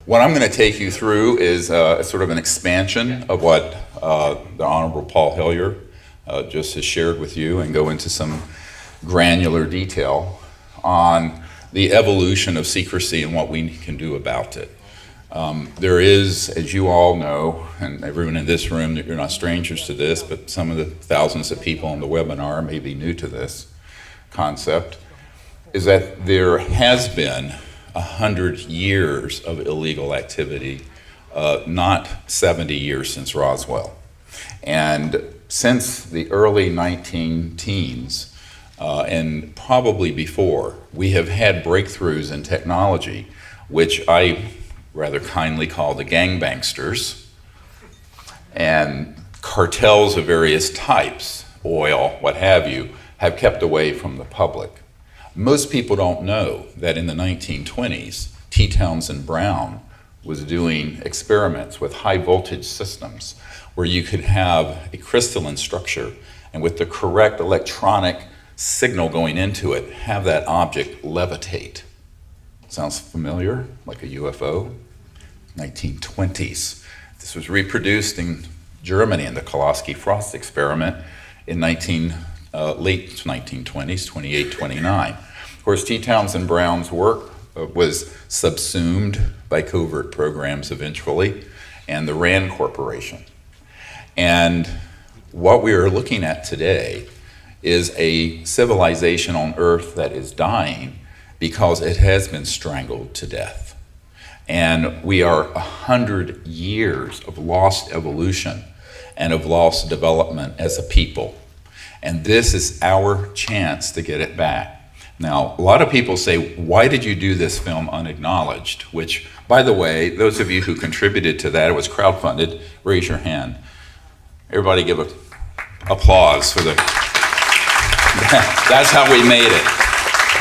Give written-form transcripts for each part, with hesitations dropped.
What I'm going to take you through is sort of an expansion of what the Honorable Paul Hellyer just has shared with you, and go into some granular detail on the evolution of secrecy and what we can do about it. There is, as you all know, and everyone in this room, you're not strangers to this, but some of the thousands of people on the webinar may be new to this concept, is that there has been 100 years of illegal activity, not 70 years since Roswell. And since the early 19-teens, and probably before, we have had breakthroughs in technology, which I rather kindly call the gangbangsters, and cartels of various types, oil, what have you, have kept away from the public. Most people don't know that in the 1920s, T. Townsend Brown was doing experiments with high voltage systems where you could have a crystalline structure, and with the correct electronic signal going into it, have that object levitate. Sounds familiar? Like a UFO? 1920s. This was reproduced in Germany in the Koloski-Frost experiment in late 1920s, 28, 29. Of course, T. Townsend Brown's work was subsumed by covert programs eventually, and the RAND Corporation. And what we are looking at today is a civilization on Earth that is dying because it has been strangled to death. And we are 100 years of lost evolution and of lost development as a people. And this is our chance to get it back. Now, a lot of people say, why did you do this film Unacknowledged? Which, by the way, those of you who contributed to that, it was crowdfunded, raise your hand. Everybody give an applause for the, that's how we made it.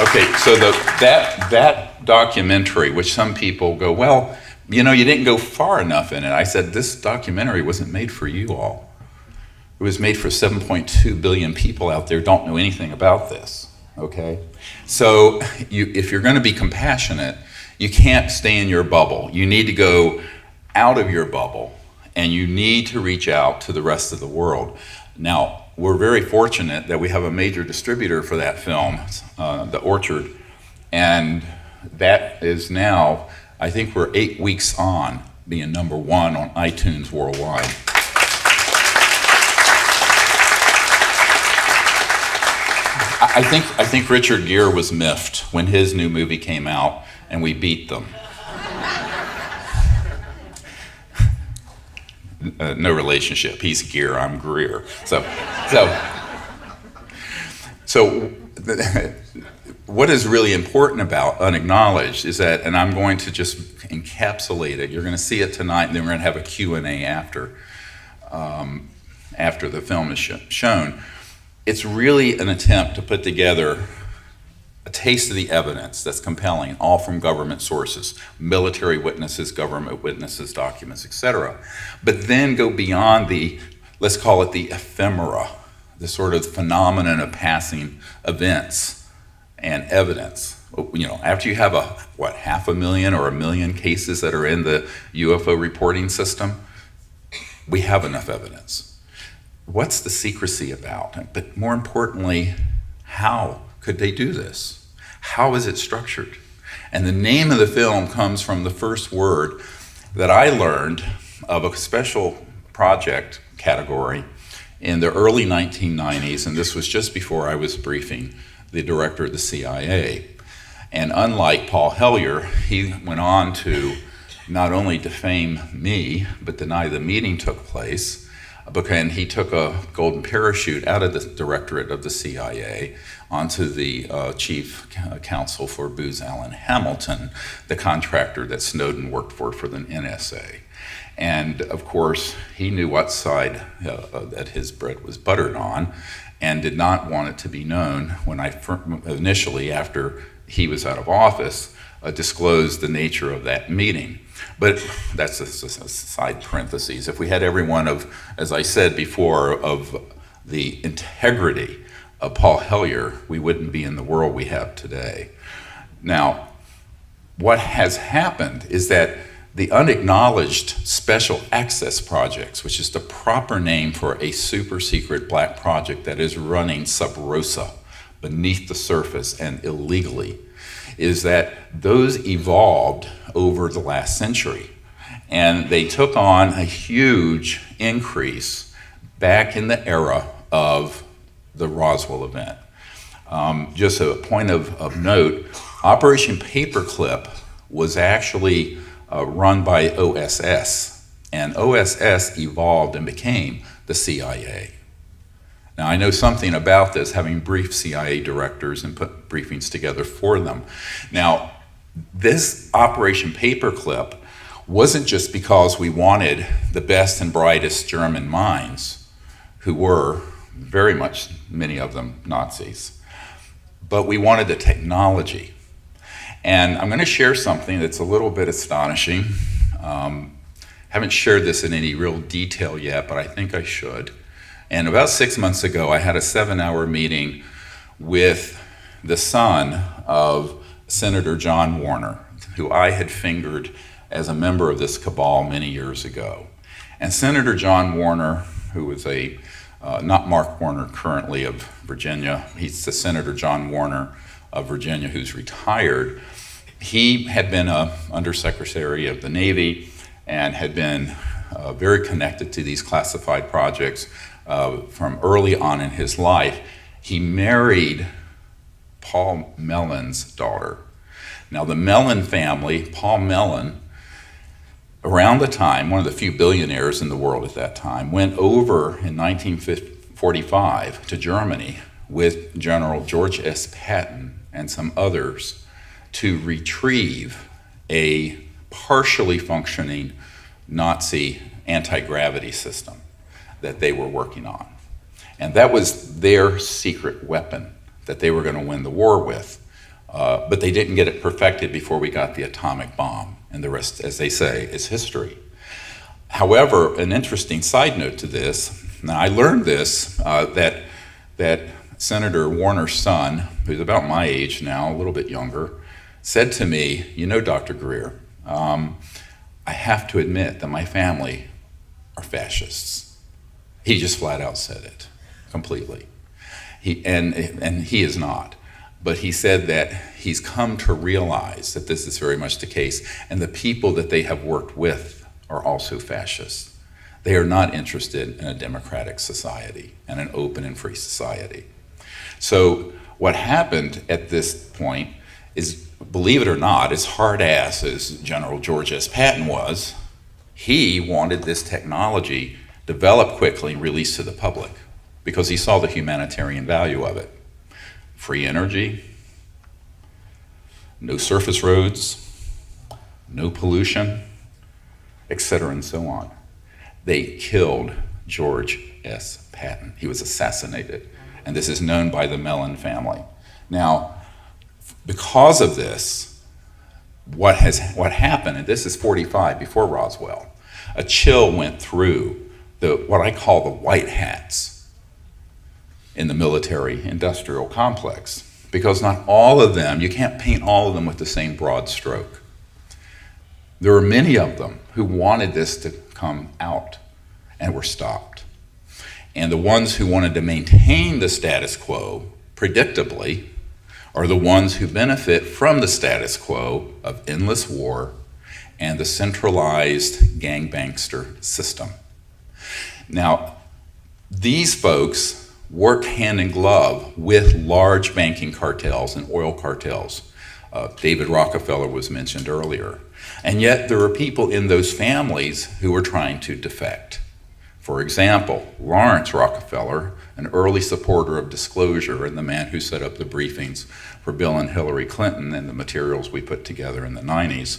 Okay, so that documentary, which some people go, well, you know, you didn't go far enough in it. I said, this documentary wasn't made for you all. It was made for 7.2 billion people out there who don't know anything about this, okay? So if you're gonna be compassionate, you can't stay in your bubble. You need to go out of your bubble, and you need to reach out to the rest of the world. Now, we're very fortunate that we have a major distributor for that film, The Orchard, and that is now, I think we're 8 weeks on being #1 on iTunes worldwide. I think Richard Greer was miffed when his new movie came out and we beat them. No relationship. He's Greer, I'm Greer. So what is really important about Unacknowledged is that, and I'm going to just encapsulate it. You're going to see it tonight, and then we're going to have a Q&A after the film is shown. It's really an attempt to put together a taste of the evidence that's compelling, all from government sources, military witnesses, government witnesses, documents, etc. But then go beyond the, let's call it the ephemera, the sort of phenomenon of passing events and evidence. You know, after you have 500,000 or 1 million cases that are in the UFO reporting system, we have enough evidence. What's the secrecy about? But more importantly, how could they do this? How is it structured? And the name of the film comes from the first word that I learned of a special project category in the early 1990s, and this was just before I was briefing the director of the CIA. And unlike Paul Hellyer, he went on to not only defame me, but deny the meeting took place, and he took a golden parachute out of the directorate of the CIA onto the chief counsel for Booz Allen Hamilton, the contractor that Snowden worked for the NSA. And of course, he knew what side that his bread was buttered on, and did not want it to be known when I initially, after he was out of office, disclosed the nature of that meeting. But that's a side parentheses. If we had every one of, as I said before, of the integrity of Paul Hellyer, we wouldn't be in the world we have today. Now, what has happened is that the Unacknowledged Special Access Projects, which is the proper name for a super secret black project that is running sub rosa, beneath the surface and illegally, is that those evolved over the last century. And they took on a huge increase back in the era of the Roswell event. Just a point of note, Operation Paperclip was actually run by OSS, and OSS evolved and became the CIA. Now, I know something about this, having briefed CIA directors and put briefings together for them. Now, this Operation Paperclip wasn't just because we wanted the best and brightest German minds, who were very much, many of them, Nazis, but we wanted the technology. And I'm going to share something that's a little bit astonishing. Haven't shared this in any real detail yet, but I think I should. And about 6 months ago, I had a 7-hour meeting with the son of Senator John Warner, who I had fingered as a member of this cabal many years ago. And Senator John Warner, who was not Mark Warner currently of Virginia, he's the Senator John Warner of Virginia who's retired. He had been a Undersecretary of the Navy and had been very connected to these classified projects from early on in his life. He married Paul Mellon's daughter. Now the Mellon family, Paul Mellon, around the time, one of the few billionaires in the world at that time, went over in 1945 to Germany with General George S. Patton and some others to retrieve a partially functioning Nazi anti-gravity system that they were working on. And that was their secret weapon that they were going to win the war with. But they didn't get it perfected before we got the atomic bomb. And the rest, as they say, is history. However, an interesting side note to this, now I learned this, that Senator Warner's son, who's about my age now, a little bit younger, said to me, you know, Dr. Greer, I have to admit that my family are fascists. He just flat out said it, completely. And he is not. But he said that he's come to realize that this is very much the case, and the people that they have worked with are also fascists. They are not interested in a democratic society and an open and free society. So what happened at this point is, believe it or not, as hard-ass as General George S. Patton was, he wanted this technology developed quickly and released to the public because he saw the humanitarian value of it. Free energy, no surface roads, no pollution, etc., and so on. They killed George S. Patton. He was assassinated, and this is known by the Mellon family. Now, because of this, what happened, and this is 45 before Roswell, a chill went through what I call the white hats in the military industrial complex, because not all of them, you can't paint all of them with the same broad stroke. There were many of them who wanted this to come out and were stopped. And the ones who wanted to maintain the status quo, predictably, are the ones who benefit from the status quo of endless war and the centralized gangbangster system. Now, these folks worked hand in glove with large banking cartels and oil cartels. David Rockefeller was mentioned earlier. And yet there were people in those families who were trying to defect. For example, Lawrence Rockefeller, an early supporter of disclosure and the man who set up the briefings for Bill and Hillary Clinton and the materials we put together in the 90s,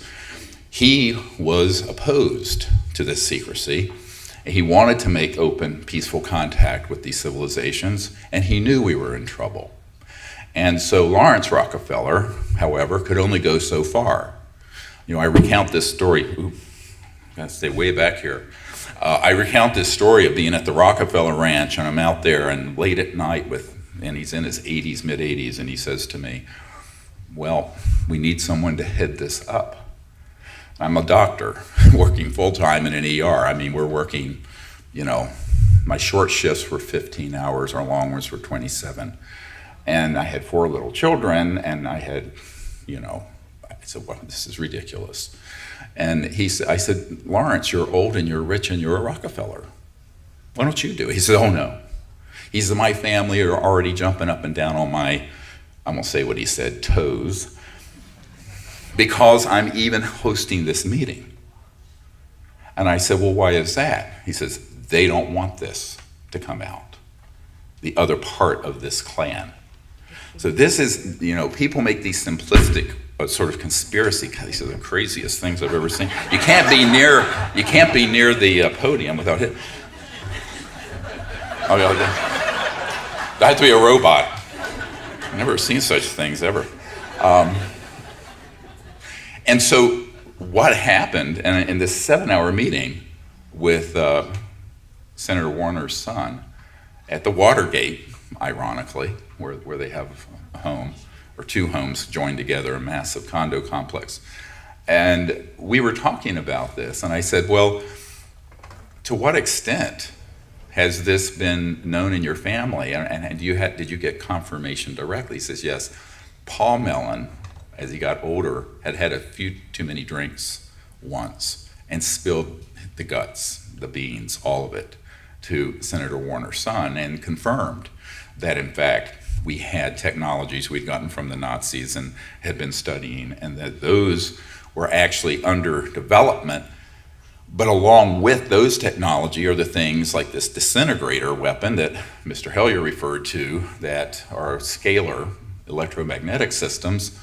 he was opposed to this secrecy. He wanted to make open, peaceful contact with these civilizations, and he knew we were in trouble. And so Lawrence Rockefeller, however, could only go so far. You know, I recount this story, gotta stay way back here. I recount this story of being at the Rockefeller Ranch, and I'm out there and late at night and he's in his 80s, mid 80s, and he says to me, well, we need someone to head this up. I'm a doctor working full-time in an ER. I mean, we're working, my short shifts were 15 hours, our long ones were 27. And I had 4 little children, and I had, I said, well, this is ridiculous. And I said, Lawrence, you're old and you're rich and you're a Rockefeller. Why don't you do it? He said, oh no. He said, my family are already jumping up and down on my, I'm gonna say what he said, toes, because I'm even hosting this meeting. And I said, well, why is that? He says, they don't want this to come out, the other part of this clan. So this is, people make these simplistic sort of conspiracy. These are the craziest things I've ever seen. You can't be near the podium without it. Oh, yeah. I have to be a robot. I've never seen such things ever. And so what happened in this 7-hour meeting with Senator Warner's son at the Watergate, ironically, where they have a home, or 2 homes joined together, a massive condo complex. And we were talking about this, and I said, well, to what extent has this been known in your family? And did you get confirmation directly? He says, yes. Paul Mellon, as he got older, had a few too many drinks once and spilled the guts, the beans, all of it, to Senator Warner's son, and confirmed that, in fact, we had technologies we'd gotten from the Nazis and had been studying, and that those were actually under development. But along with those technology are the things like this disintegrator weapon that Mr. Hellyer referred to, that are scalar electromagnetic systems.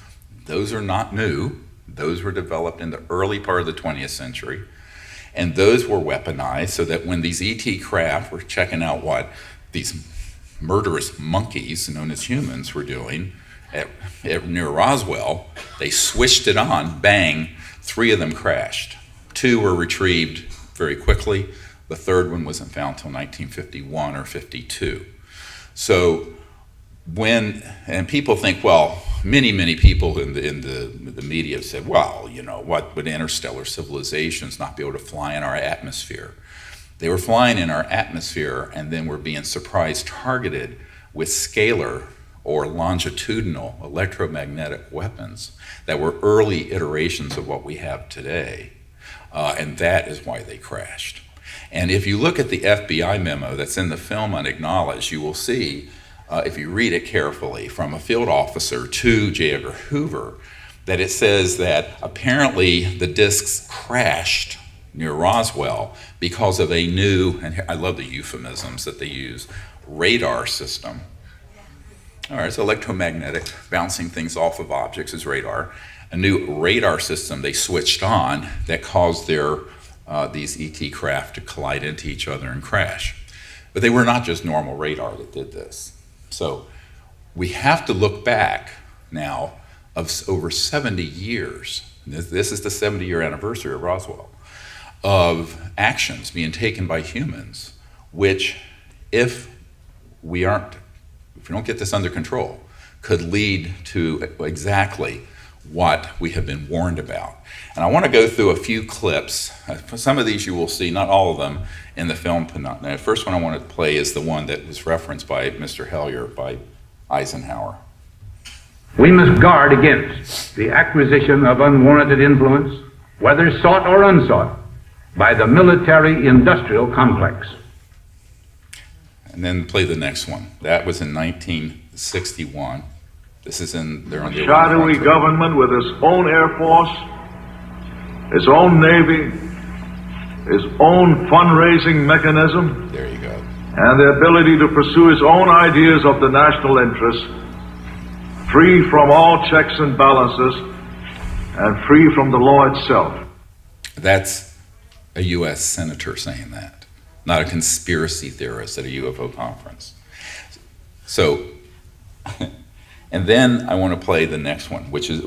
Those are not new. Those were developed in the early part of the 20th century. And those were weaponized so that when these ET craft were checking out what these murderous monkeys, known as humans, were doing near Roswell, they switched it on, bang, 3 of them crashed. 2 were retrieved very quickly. The 3rd one wasn't found until 1951 or 52. So and people think, well, many people in the media have said, well, what would interstellar civilizations not be able to fly in our atmosphere? They were flying in our atmosphere and then were being surprise targeted with scalar or longitudinal electromagnetic weapons that were early iterations of what we have today. And that is why they crashed. And if you look at the FBI memo that's in the film Unacknowledged, you will see, if you read it carefully, from a field officer to J. Edgar Hoover, that it says that apparently the discs crashed near Roswell because of a new, and I love the euphemisms that they use, radar system. All right, it's electromagnetic, bouncing things off of objects is radar. A new radar system they switched on that caused these ET craft to collide into each other and crash. But they were not just normal radar that did this. So we have to look back now of over 70 years. This is the 70-year anniversary of Roswell, of actions being taken by humans, which if we don't get this under control, could lead to exactly what we have been warned about. And I want to go through a few clips. Some of these you will see, not all of them, in the film. The first one I want to play is the one that was referenced by Mr. Hellyer, by Eisenhower. We must guard against the acquisition of unwarranted influence, whether sought or unsought, by the military-industrial complex. And then play the next one. That was in 1961. This is they're on the shadowy government with its own Air Force, its own Navy, its own fundraising mechanism. There you go. And the ability to pursue its own ideas of the national interest, free from all checks and balances, and free from the law itself. That's a U.S. senator saying that, not a conspiracy theorist at a UFO conference. So, and then I want to play the next one, which is,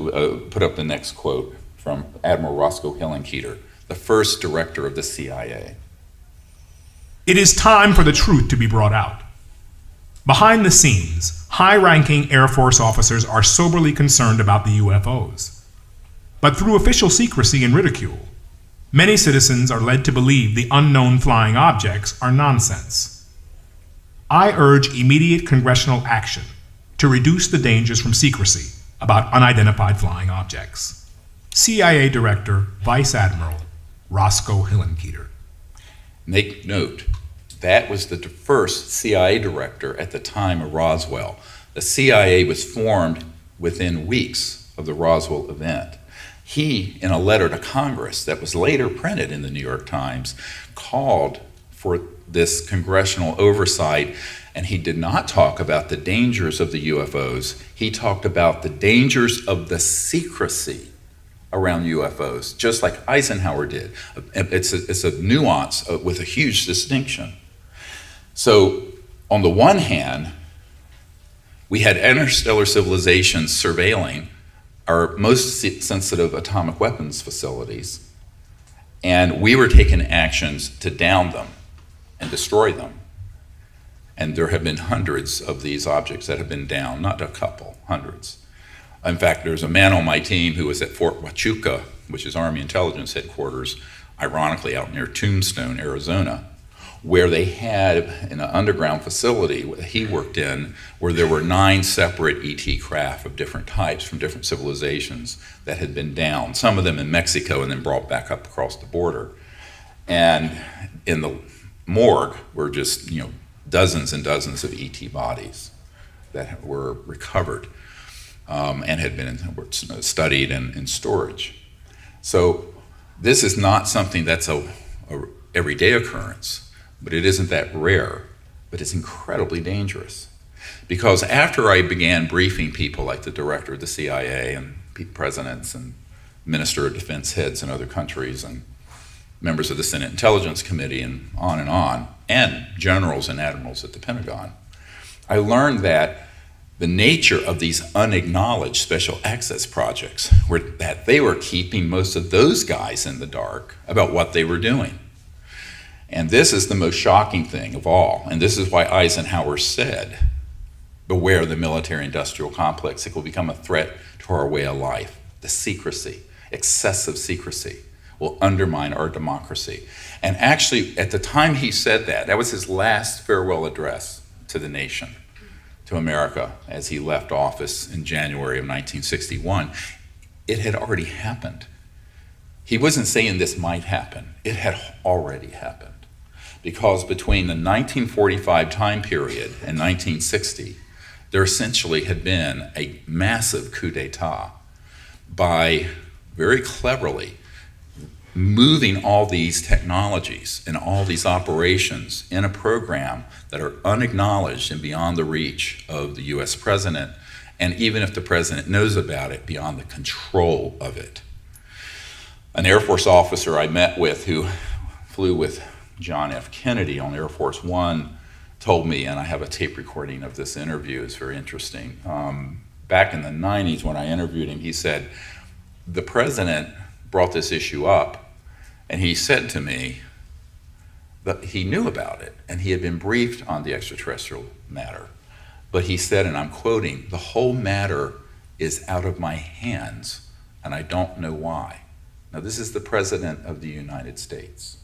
put up the next quote from Admiral Roscoe Hillenkoetter, the first director of the CIA. It is time for the truth to be brought out. Behind the scenes, high-ranking Air Force officers are soberly concerned about the UFOs. But through official secrecy and ridicule, many citizens are led to believe the unknown flying objects are nonsense. I urge immediate congressional action to reduce the dangers from secrecy about unidentified flying objects. CIA Director, Vice Admiral Roscoe Hillenkoetter. Make note, that was the first CIA director at the time of Roswell. The CIA was formed within weeks of the Roswell event. He, in a letter to Congress that was later printed in the New York Times, called for this congressional oversight, and he did not talk about the dangers of the UFOs. He talked about the dangers of the secrecy around UFOs, just like Eisenhower did. It's a nuance with a huge distinction. So, on the one hand, we had interstellar civilizations surveilling our most sensitive atomic weapons facilities, and we were taking actions to down them and destroy them. And there have been hundreds of these objects that have been downed, not a couple, hundreds. In fact, there's a man on my team who was at Fort Huachuca, which is Army Intelligence Headquarters, ironically out near Tombstone, Arizona, where they had an underground facility that he worked in where there were 9 separate ET craft of different types from different civilizations that had been downed, some of them in Mexico and then brought back up across the border. And in the morgue were just, dozens and dozens of ET bodies that were recovered and had been studied and in storage. So this is not something that's a everyday occurrence, but it isn't that rare, but it's incredibly dangerous. Because after I began briefing people like the director of the CIA and presidents and Minister of Defense heads in other countries and members of the Senate Intelligence Committee and on, and generals and admirals at the Pentagon, I learned that the nature of these unacknowledged special access projects were that they were keeping most of those guys in the dark about what they were doing. And this is the most shocking thing of all, and this is why Eisenhower said, beware the military-industrial complex. It will become a threat to our way of life. The secrecy, excessive secrecy, will undermine our democracy. And actually, at the time he said that, that was his last farewell address to the nation, to America, as he left office in January of 1961. It had already happened. He wasn't saying this might happen. It had already happened. Because between the 1945 time period and 1960, there essentially had been a massive coup d'etat by very cleverly moving all these technologies and all these operations in a program that are unacknowledged and beyond the reach of the US president, and even if the president knows about it, beyond the control of it. An Air Force officer I met with who flew with John F. Kennedy on Air Force One told me, and I have a tape recording of this interview, it's very interesting. Back in the 90s when I interviewed him, he said, the president brought this issue up, and he said to me that he knew about it, and he had been briefed on the extraterrestrial matter. But he said, and I'm quoting, the whole matter is out of my hands, and I don't know why. Now, this is the President of the United States.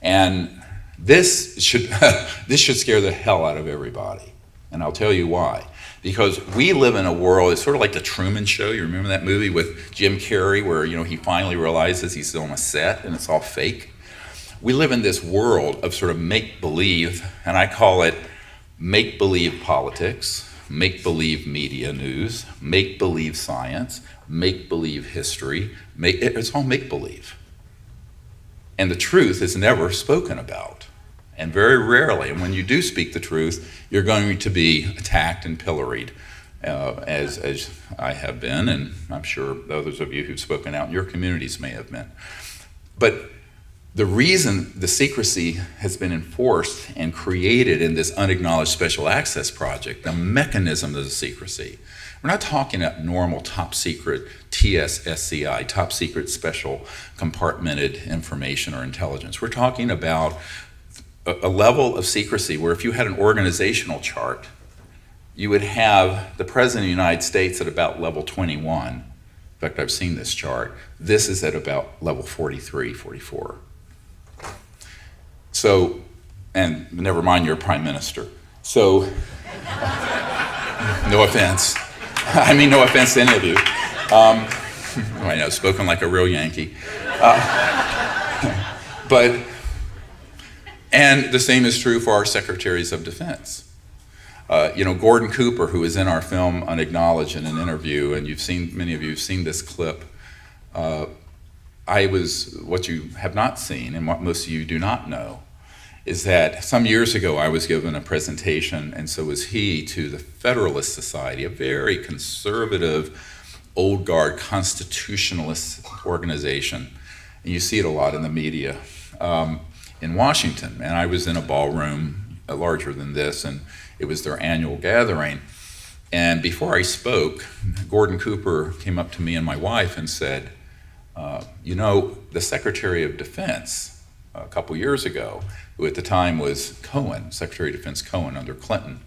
And this should scare the hell out of everybody. And I'll tell you why. Because we live in a world, it's sort of like the Truman Show. You remember that movie with Jim Carrey where he finally realizes he's on a set and it's all fake? We live in this world of sort of make-believe, and I call it make-believe politics, make-believe media news, make-believe science, make-believe history. It's all make-believe. And the truth is never spoken about. And very rarely, and when you do speak the truth, you're going to be attacked and pilloried, as I have been, and I'm sure others of you who've spoken out in your communities may have been. But the reason the secrecy has been enforced and created in this unacknowledged special access project, the mechanism of the secrecy, we're not talking about normal top secret TSSCI, top secret special compartmented information or intelligence. We're talking about a level of secrecy where if you had an organizational chart, you would have the President of the United States at about level 21, fact, I've seen this chart. This is at about level 43, 44. So, and never mind your prime minister. So, no offense. I mean, no offense to any of you. I know, spoken like a real Yankee. But, and the same is true for our secretaries of defense. Gordon Cooper, who is in our film Unacknowledged in an interview, and many of you have seen this clip. What you have not seen, and what most of you do not know, is that some years ago I was given a presentation, and so was he, to the Federalist Society, a very conservative, old guard constitutionalist organization. And you see it a lot in the media in Washington. And I was in a ballroom larger than this, and it was their annual gathering. And before I spoke, Gordon Cooper came up to me and my wife and said, the Secretary of Defense a couple years ago, who at the time was Cohen, Secretary of Defense Cohen under Clinton,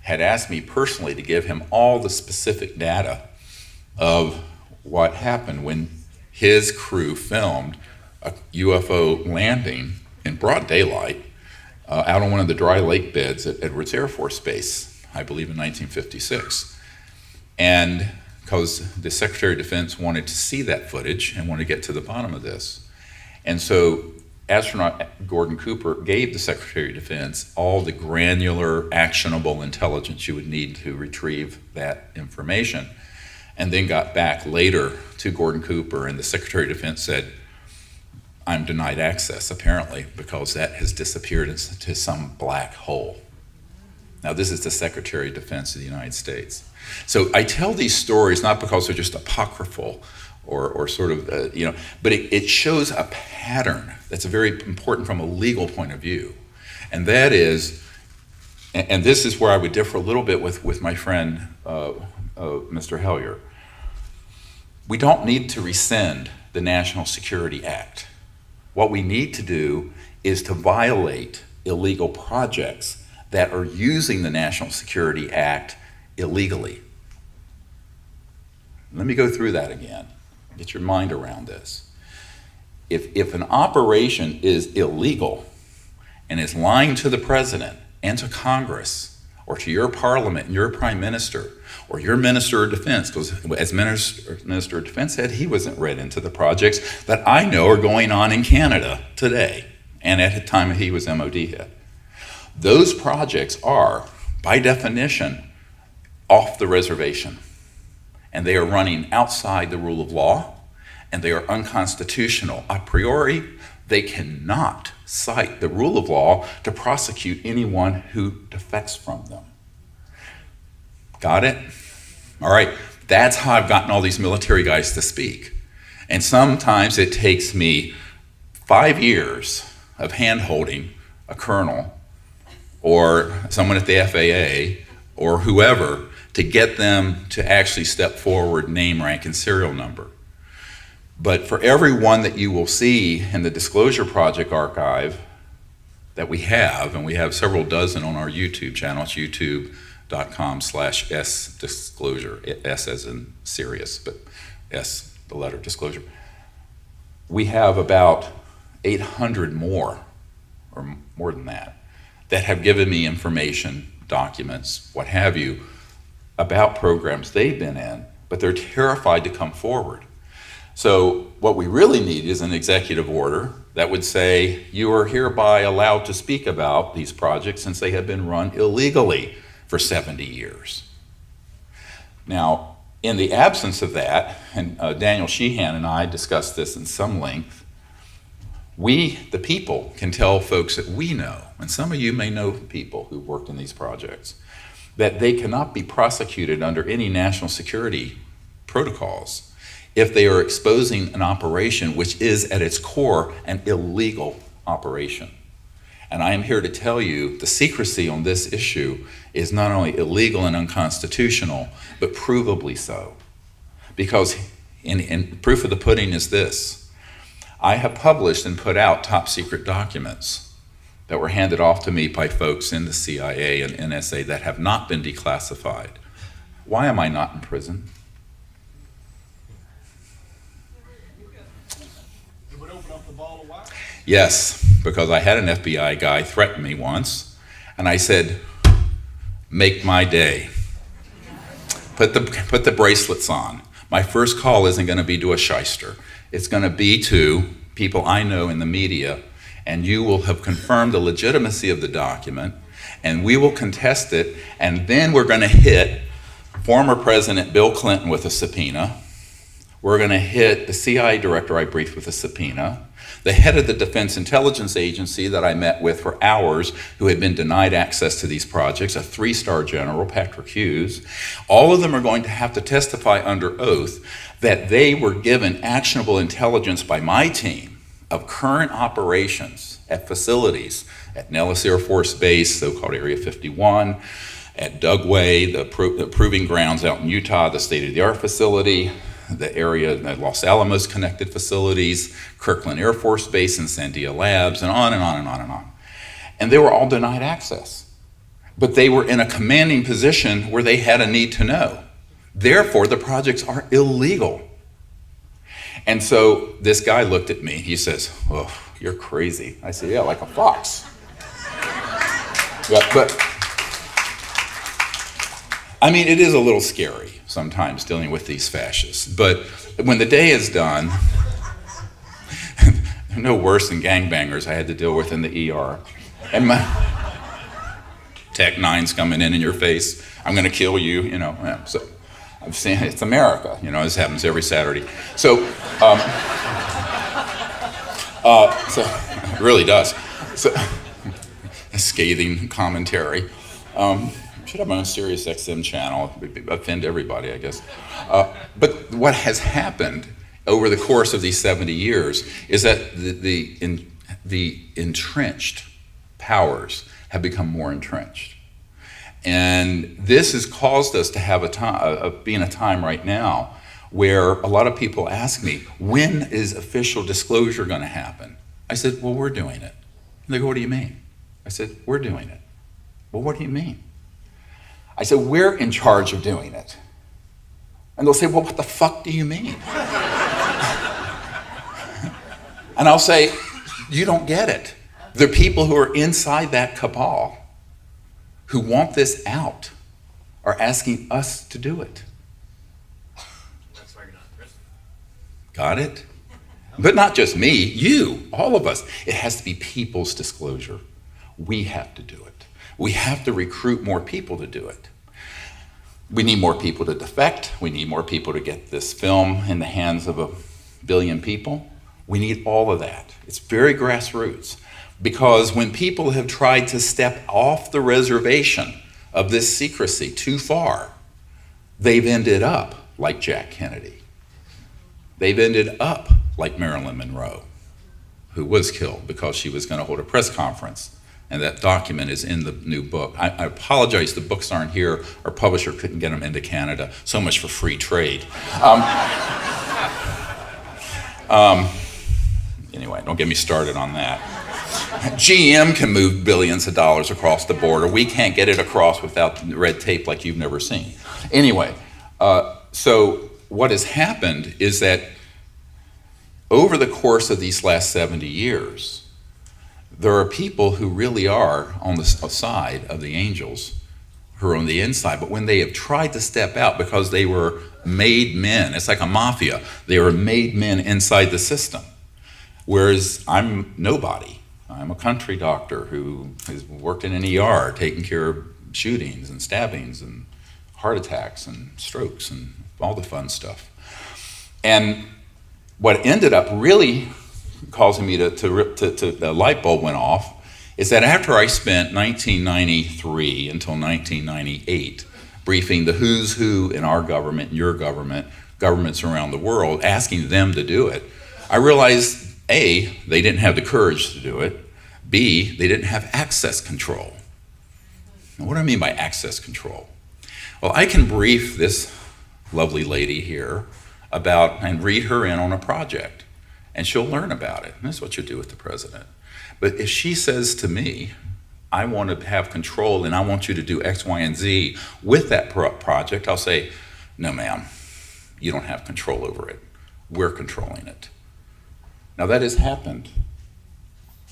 had asked me personally to give him all the specific data of what happened when his crew filmed a UFO landing in broad daylight out on one of the dry lake beds at Edwards Air Force Base, I believe in 1956. And because the Secretary of Defense wanted to see that footage and wanted to get to the bottom of this. And so astronaut Gordon Cooper gave the Secretary of Defense all the granular, actionable intelligence you would need to retrieve that information, and then got back later to Gordon Cooper, and the Secretary of Defense said, I'm denied access, apparently, because that has disappeared into some black hole. Now, this is the Secretary of Defense of the United States. So I tell these stories not because they're just apocryphal or sort of, but it shows a pattern that's very important from a legal point of view. And that is, and this is where I would differ a little bit with my friend, Mr. Hellier. We don't need to rescind the National Security Act. What we need to do is to violate illegal projects that are using the National Security Act illegally. Let me go through that again. Get your mind around this. If an operation is illegal and is lying to the president and to Congress or to your parliament and your prime minister or your minister of defense, because as minister of defense said, he wasn't read into the projects that I know are going on in Canada today and at the time he was MOD head. Those projects are, by definition, off the reservation. And they are running outside the rule of law, and they are unconstitutional. A priori, they cannot cite the rule of law to prosecute anyone who defects from them. Got it? All right, that's how I've gotten all these military guys to speak. And sometimes it takes me 5 years of hand-holding a colonel or someone at the FAA or whoever to get them to actually step forward, name, rank, and serial number. But for every one that you will see in the Disclosure Project archive that we have, and we have several dozen on our YouTube channel, it's youtube.com/S-disclosure, S as in serious, but S, the letter disclosure. We have about 800 more, or more than that have given me information, documents, what have you, about programs they've been in, but they're terrified to come forward. So what we really need is an executive order that would say, you are hereby allowed to speak about these projects since they have been run illegally for 70 years. Now, in the absence of that, and Daniel Sheehan and I discussed this in some length, we, the people, can tell folks that we know, and some of you may know people who worked in these projects, that they cannot be prosecuted under any national security protocols if they are exposing an operation which is at its core an illegal operation. And I am here to tell you the secrecy on this issue is not only illegal and unconstitutional, but provably so. Because in proof of the pudding is this: I have published and put out top secret documents that were handed off to me by folks in the CIA and NSA that have not been declassified. Why am I not in prison? ball of wax? Yes, because I had an FBI guy threaten me once, and I said, make my day. Put the bracelets on. My first call isn't going to be to a shyster. It's going to be to people I know in the media, and you will have confirmed the legitimacy of the document, and we will contest it, and then we're going to hit former President Bill Clinton with a subpoena. We're going to hit the CIA director I briefed with a subpoena, the head of the Defense Intelligence Agency that I met with for hours, who had been denied access to these projects, a 3-star general, Patrick Hughes. All of them are going to have to testify under oath that they were given actionable intelligence by my team of current operations at facilities at Nellis Air Force Base, so-called Area 51, at Dugway, the proving grounds out in Utah, the state-of-the-art facility, the area, the Los Alamos connected facilities, Kirkland Air Force Base and Sandia Labs, and on and on and on and on. And they were all denied access. But they were in a commanding position where they had a need to know. Therefore, the projects are illegal. And so this guy looked at me, he says, oh, you're crazy. I said, yeah, like a fox. Yeah, but I mean, it is a little scary sometimes dealing with these fascists. But when the day is done, they're no worse than gangbangers I had to deal with in the ER. And my Tech 9's coming in your face. I'm going to kill you, you know. Yeah, so I'm saying it's America, you know. This happens every Saturday. So, so it really does. So, a scathing commentary. Should have on a Sirius XM channel, offend everybody, I guess. But what has happened over the course of these 70 years is that the entrenched powers have become more entrenched. And this has caused us to have be in a time right now where a lot of people ask me, when is official disclosure going to happen? I said, well, we're doing it. And they go, what do you mean? I said, we're doing it. Well, what do you mean? I said, we're in charge of doing it. And they'll say, well, what the fuck do you mean? And I'll say, you don't get it. The people who are inside that cabal who want this out are asking us to do it. That's why you're not in prison. Got it? But not just me, you, all of us. It has to be people's disclosure. We have to do it. We have to recruit more people to do it. We need more people to defect. We need more people to get this film in the hands of 1 billion people. We need all of that. It's very grassroots. Because when people have tried to step off the reservation of this secrecy too far, they've ended up like Jack Kennedy. They've ended up like Marilyn Monroe, who was killed because she was going to hold a press conference. And that document is in the new book. I apologize, the books aren't here. Our publisher couldn't get them into Canada. So much for free trade. Anyway, don't get me started on that. GM can move billions of dollars across the border. We can't get it across without red tape like you've never seen. Anyway, so what has happened is that over the course of these last 70 years, there are people who really are on the side of the angels, who are on the inside, but when they have tried to step out because they were made men, it's like a mafia, they were made men inside the system. Whereas I'm nobody. I'm a country doctor who has worked in an ER, taking care of shootings and stabbings and heart attacks and strokes and all the fun stuff. And what ended up really causing me to the light bulb went off is that after I spent 1993 until 1998 briefing the who's who in our government, your government, governments around the world, asking them to do it, I realized A, they didn't have the courage to do it, B, they didn't have access control. Now, what do I mean by access control? Well, I can brief this lovely lady here about and read her in on a project, and she'll learn about it. And that's what you do with the president. But if she says to me, I want to have control and I want you to do X, Y, and Z with that project, I'll say, no, ma'am, you don't have control over it. We're controlling it. Now, that has happened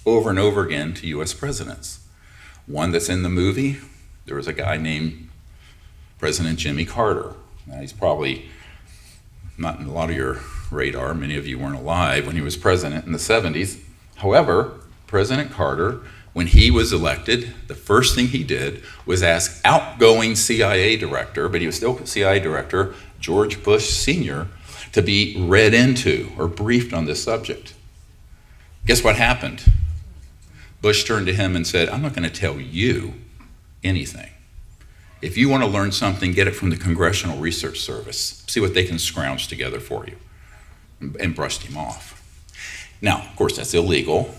over and over again to U.S. presidents. One that's in the movie, there was a guy named President Jimmy Carter. Now, he's probably not in a lot of your radar. Many of you weren't alive when he was president in the 70s. However, President Carter, when he was elected, the first thing he did was ask outgoing CIA director, but he was still CIA director, George Bush Sr., to be read into or briefed on this subject. Guess what happened? Bush turned to him and said, I'm not going to tell you anything. If you want to learn something, get it from the Congressional Research Service. See what they can scrounge together for you. And brushed him off. Now, of course, that's illegal.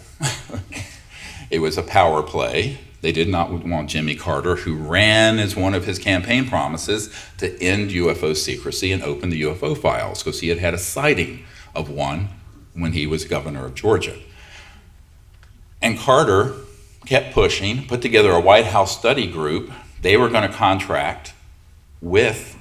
It was a power play. They did not want Jimmy Carter, who ran as one of his campaign promises to end UFO secrecy and open the UFO files, because he had had a sighting of one when he was governor of Georgia. And Carter kept pushing, put together a White House study group. They were going to contract with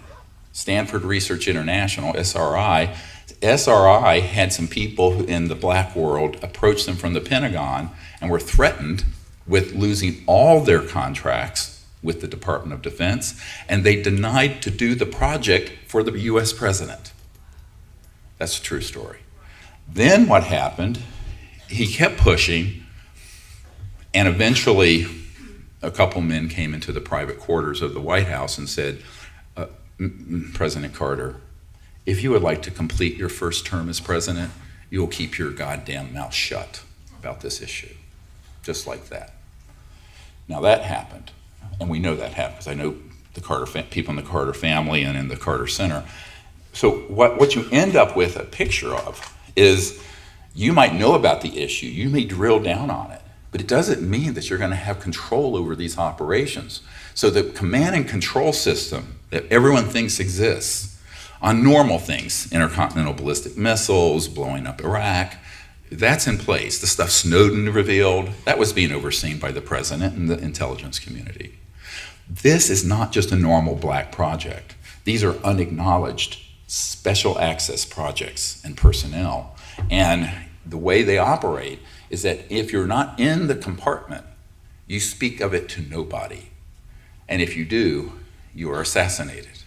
Stanford Research International, SRI. SRI had some people in the black world approach them from the Pentagon and were threatened with losing all their contracts with the Department of Defense, and they denied to do the project for the US president. That's a true story. Then what happened, he kept pushing, and eventually a couple men came into the private quarters of the White House and said, President Carter, if you would like to complete your first term as president, you will keep your goddamn mouth shut about this issue. Just like that. Now that happened, and we know that happened because I know the people in the Carter family and in the Carter Center. So what you end up with a picture of is you might know about the issue, you may drill down on it, but it doesn't mean that you're going to have control over these operations. So the command and control system that everyone thinks exists on normal things, intercontinental ballistic missiles, blowing up Iraq, that's in place. The stuff Snowden revealed, that was being overseen by the president and the intelligence community. This is not just a normal black project. These are unacknowledged special access projects and personnel. And the way they operate is that if you're not in the compartment, you speak of it to nobody. And if you do, you are assassinated.